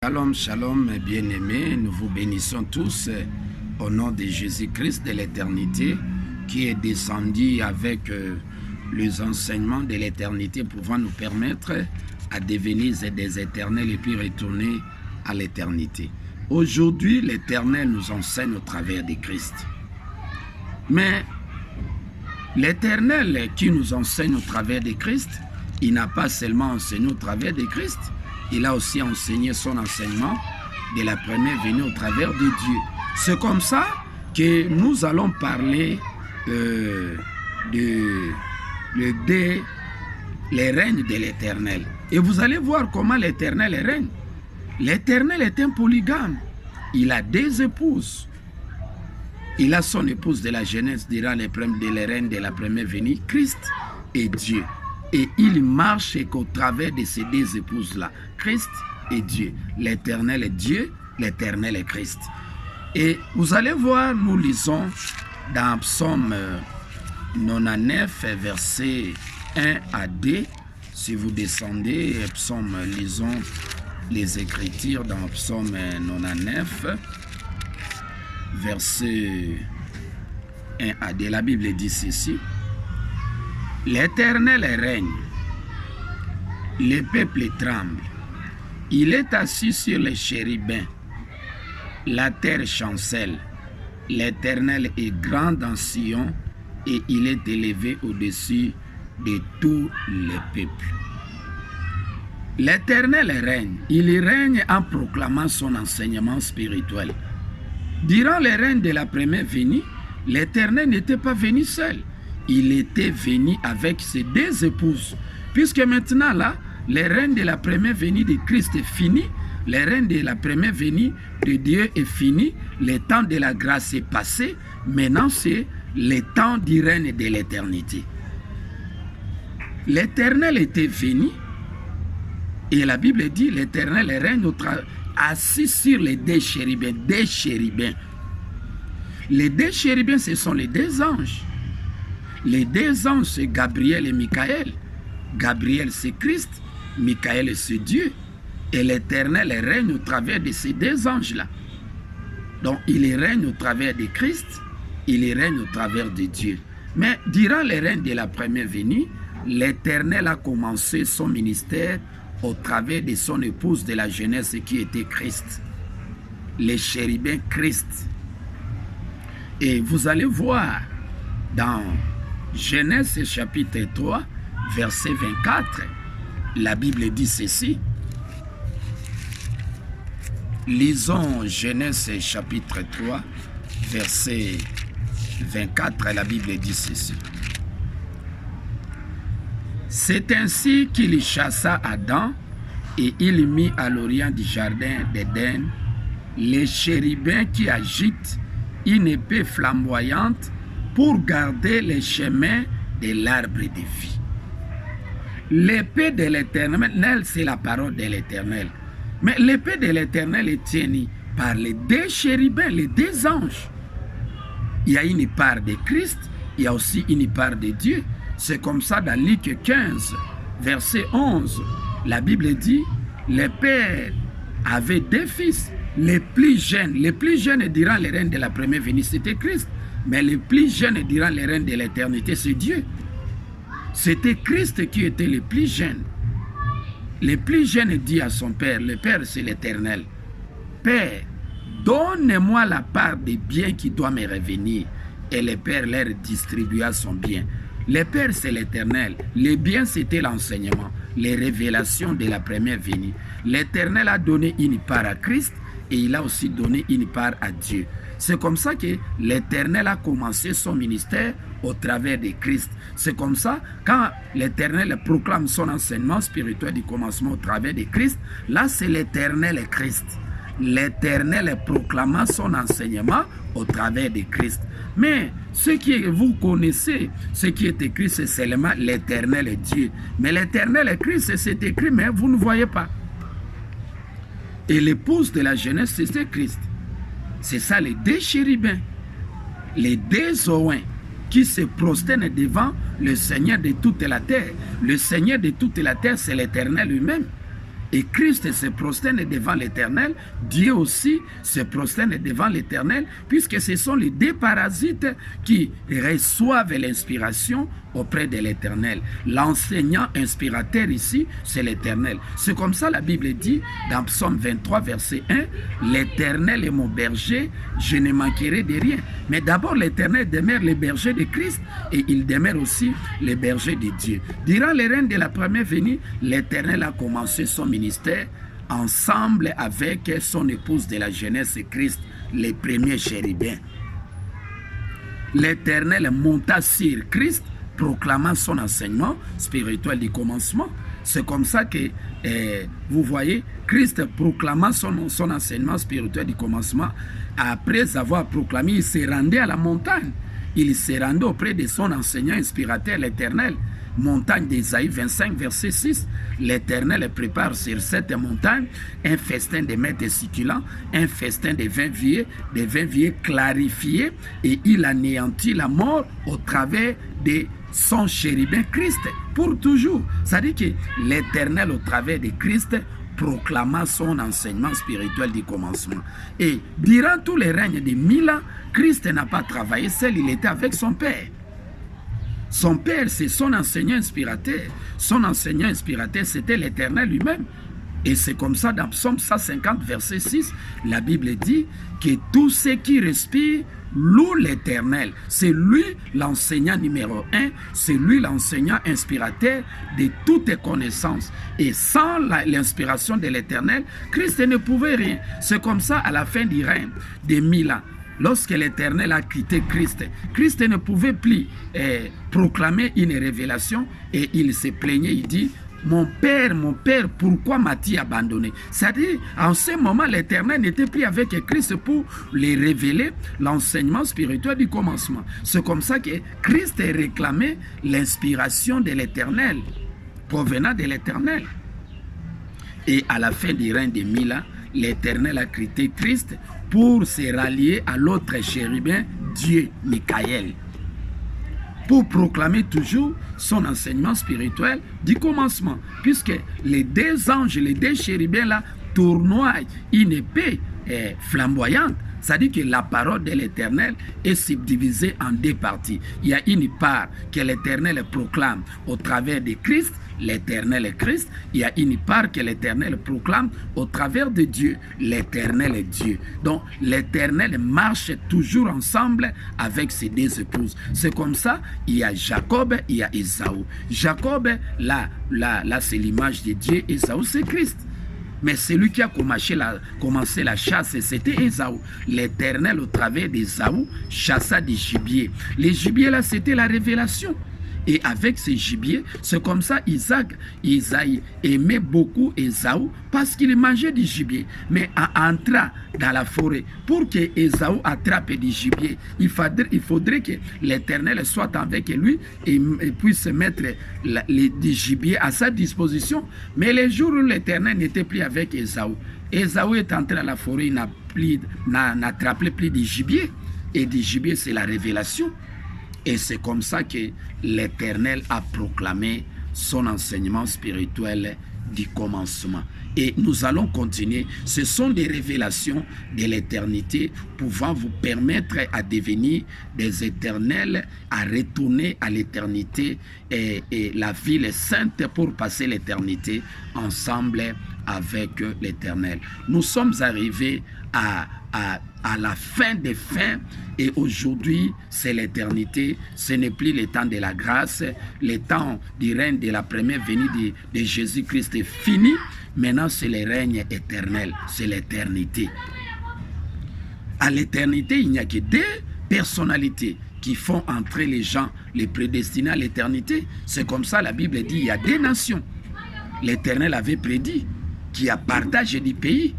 Shalom, shalom, bien-aimés, nous vous bénissons tous au nom de Jésus-Christ de l'éternité qui est descendu avec les enseignements de l'éternité pouvant nous permettre à devenir des éternels et puis retourner à l'éternité. Aujourd'hui, l'éternel nous enseigne au travers de Christ. Mais l'éternel qui nous enseigne au travers de Christ, il n'a pas seulement enseigné au travers de Christ, il a aussi enseigné son enseignement de la première venue au travers de Dieu. C'est comme ça que nous allons parler les règnes de l'Éternel. Et vous allez voir comment l'Éternel règne. L'Éternel est un polygame. Il a des épouses. Il a son épouse de la jeunesse, durant les règnes de la première venue, Christ et Dieu. Et il marche qu'au travers de ces deux épouses-là, Christ et Dieu. L'Éternel est Dieu, l'Éternel est Christ. Et vous allez voir, nous lisons dans Psaume 99, versets 1 à 2. Si vous descendez, Psaume, lisons les Écritures dans Psaume 99, versets 1 à 2. La Bible dit ceci. L'Éternel règne, les peuples tremblent. Il est assis sur les chérubins. La terre chancelle. L'Éternel est grand dans Sion et il est élevé au-dessus de tous les peuples. L'Éternel règne. Il règne en proclamant son enseignement spirituel. Durant les règnes de la première venue, l'Éternel n'était pas venu seul. Il était venu avec ses deux épouses. Puisque maintenant, là, le règne de la première venue de Christ est fini, le règne de la première venue de Dieu est fini, le temps de la grâce est passé, maintenant c'est le temps du règne de l'éternité. L'Éternel était venu, et la Bible dit, l'Éternel règne assis sur les deux chérubins, des chérubins. Les deux chérubins, ce sont les deux anges. Les deux anges, c'est Gabriel et Michael. Gabriel, c'est Christ. Michael, c'est Dieu. Et l'Éternel règne au travers de ces deux anges-là. Donc, il règne au travers de Christ. Il règne au travers de Dieu. Mais durant les règnes de la première venue, l'Éternel a commencé son ministère au travers de son épouse de la jeunesse qui était Christ. Les chérubins Christ. Et vous allez voir dans Genèse chapitre 3, verset 24, la Bible dit ceci. Lisons Genèse chapitre 3, verset 24, la Bible dit ceci. C'est ainsi qu'il chassa Adam et il mit à l'orient du jardin d'Éden les chérubins qui agitent une épée flamboyante pour garder les chemins de l'arbre de vie. L'épée de l'Éternel, c'est la parole de l'Éternel. Mais l'épée de l'Éternel est tenue par les deux chérubins, les deux anges. Il y a une part de Christ, il y a aussi une part de Dieu. C'est comme ça dans Luc 15, verset 11. La Bible dit, les pères avaient deux fils, les plus jeunes durant les règnes de la première venue, c'était Christ. Mais le plus jeune durant les règnes de l'éternité, c'est Dieu. C'était Christ qui était le plus jeune. Le plus jeune dit à son père, le père c'est l'Éternel. Père, donne-moi la part des biens qui doit me revenir. Et le père leur distribua son bien. Le père c'est l'Éternel. Les biens c'était l'enseignement, les révélations de la première venue. L'Éternel a donné une part à Christ et il a aussi donné une part à Dieu. C'est comme ça que l'Éternel a commencé son ministère au travers de Christ. C'est comme ça, quand l'Éternel proclame son enseignement spirituel du commencement au travers de Christ, là c'est l'Éternel et Christ. L'Éternel proclamant son enseignement au travers de Christ. Mais ce que vous connaissez, ce qui est écrit, c'est seulement l'Éternel et Dieu. Mais l'Éternel et Christ, c'est écrit, mais vous ne voyez pas. Et l'épouse de la jeunesse, c'est Christ. C'est ça les deux chérubins, les deux oins qui se prosternent devant le Seigneur de toute la terre. Le Seigneur de toute la terre, c'est l'Éternel lui-même. Et Christ se prosterne devant l'Éternel, Dieu aussi se prosterne devant l'Éternel, puisque ce sont les deux parasites qui reçoivent l'inspiration auprès de l'Éternel. L'enseignant inspirateur ici, c'est l'Éternel. C'est comme ça la Bible dit dans Psaume 23, verset 1, « L'Éternel est mon berger, je ne manquerai de rien. » Mais d'abord, l'Éternel demeure le berger de Christ et il demeure aussi le berger de Dieu. Durant les règnes de la première venue, l'Éternel a commencé son ministère ensemble avec son épouse de la jeunesse, Christ, les premiers chérubins. L'Éternel monta sur Christ, proclamant son enseignement spirituel du commencement. C'est comme ça que, vous voyez, Christ proclamant son enseignement spirituel du commencement. Après avoir proclamé, il s'est rendu à la montagne. Il s'est rendu auprès de son enseignant inspirateur, l'Éternel. Montagne d'Ésaïe 25, verset 6. L'Éternel prépare sur cette montagne un festin de mets succulents, un festin de vins vieux clarifiés, et il anéantit la mort au travers de son chérubin Christ, pour toujours. C'est-à-dire que l'Éternel, au travers de Christ, proclama son enseignement spirituel du commencement. Et durant tous les règnes de 1000 ans, Christ n'a pas travaillé seul, il était avec son Père. Son Père, c'est son enseignant inspirateur. Son enseignant inspirateur, c'était l'Éternel lui-même. Et c'est comme ça, dans Psaume 150, verset 6, la Bible dit que tous ceux qui respirent louent l'Éternel. C'est lui l'enseignant numéro 1, c'est lui l'enseignant inspirateur de toutes connaissances. Et sans l'inspiration de l'Éternel, Christ ne pouvait rien. C'est comme ça, à la fin du règne des 1000 ans. Lorsque l'Éternel a quitté Christ, Christ ne pouvait plus proclamer une révélation et il se plaignait, il dit, mon Père, pourquoi m'as-tu abandonné? C'est-à-dire, en ce moment, l'Éternel n'était plus avec Christ pour les révéler l'enseignement spirituel du commencement. C'est comme ça que Christ a réclamé l'inspiration de l'Éternel, provenant de l'Éternel. Et à la fin du règne des 1000 ans, l'Éternel a quitté Christ pour se rallier à l'autre chérubin, Dieu, Michael, pour proclamer toujours son enseignement spirituel du commencement, puisque les deux anges, les deux chérubins là, tournoient une épée flamboyante. C'est-à-dire que la parole de l'Éternel est subdivisée en deux parties. Il y a une part que l'Éternel proclame au travers de Christ, l'Éternel est Christ. Il y a une part que l'Éternel proclame au travers de Dieu, l'Éternel est Dieu. Donc l'Éternel marche toujours ensemble avec ses deux épouses. C'est comme ça, il y a Jacob, il y a Ésaü. Jacob, là c'est l'image de Dieu, Ésaü c'est Christ. Mais celui qui a commencé la chasse, c'était Ésaü. L'Éternel, au travers d'Ésaü, chassa des gibiers. Les gibiers, là, c'était la révélation. Et avec ces gibiers, c'est comme ça Isaïe aimait beaucoup Ésaü parce qu'il mangeait du gibier. Mais en entrant dans la forêt, pour que Ésaü attrape du gibier, il faudrait que l'Éternel soit avec lui et puisse mettre du gibier à sa disposition. Mais les jours où l'Éternel n'était plus avec Ésaü, Ésaü est entré dans la forêt, il n'attrapait plus du gibier. Et du gibier, c'est la révélation. Et c'est comme ça que l'Éternel a proclamé son enseignement spirituel du commencement. Et nous allons continuer. Ce sont des révélations de l'éternité pouvant vous permettre à devenir des éternels, à retourner à l'éternité et la ville sainte pour passer l'éternité ensemble avec l'Éternel. Nous sommes arrivés à la fin des fins et aujourd'hui c'est l'éternité, ce n'est plus le temps de la grâce, le temps du règne de la première venue de Jésus-Christ est fini, maintenant c'est le règne éternel, c'est l'éternité. À l'éternité, il n'y a que deux personnalités qui font entrer les gens, les prédestinés à l'éternité. C'est comme ça la Bible dit, il y a deux nations. L'Éternel avait prédit qu'il y a partage du pays.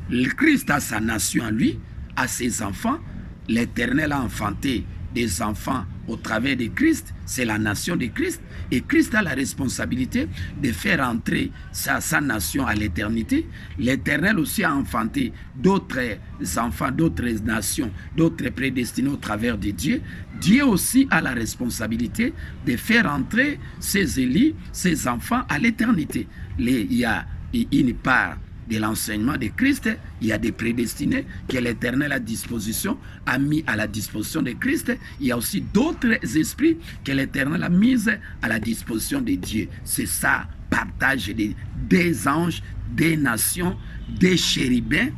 Le Christ a sa nation en lui, a ses enfants. L'Éternel a enfanté des enfants au travers de Christ, c'est la nation de Christ. Et Christ a la responsabilité de faire entrer sa nation à l'éternité. L'Éternel aussi a enfanté d'autres enfants, d'autres nations, d'autres prédestinés au travers de Dieu. Dieu aussi a la responsabilité de faire entrer ses élus, ses enfants à l'éternité. Il y a et une part de l'enseignement de Christ. Il y a des prédestinés que l'Éternel a mis à la disposition de Christ. Il y a aussi d'autres esprits que l'Éternel a mis à la disposition de Dieu. C'est ça, partage des anges, des nations, des chérubins,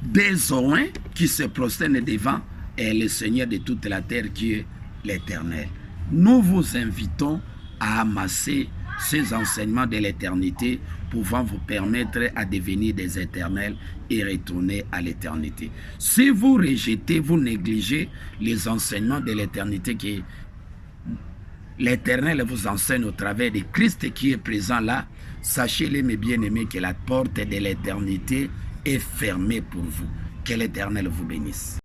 des oins qui se prosternent devant le Seigneur de toute la terre qui est l'Éternel. Nous vous invitons à amasser ces enseignements de l'éternité pouvant vous permettre à devenir des éternels et retourner à l'éternité. Si vous rejetez, vous négligez les enseignements de l'éternité que l'Éternel vous enseigne au travers de Christ qui est présent là, sachez-le mes bien-aimés que la porte de l'éternité est fermée pour vous. Que l'Éternel vous bénisse.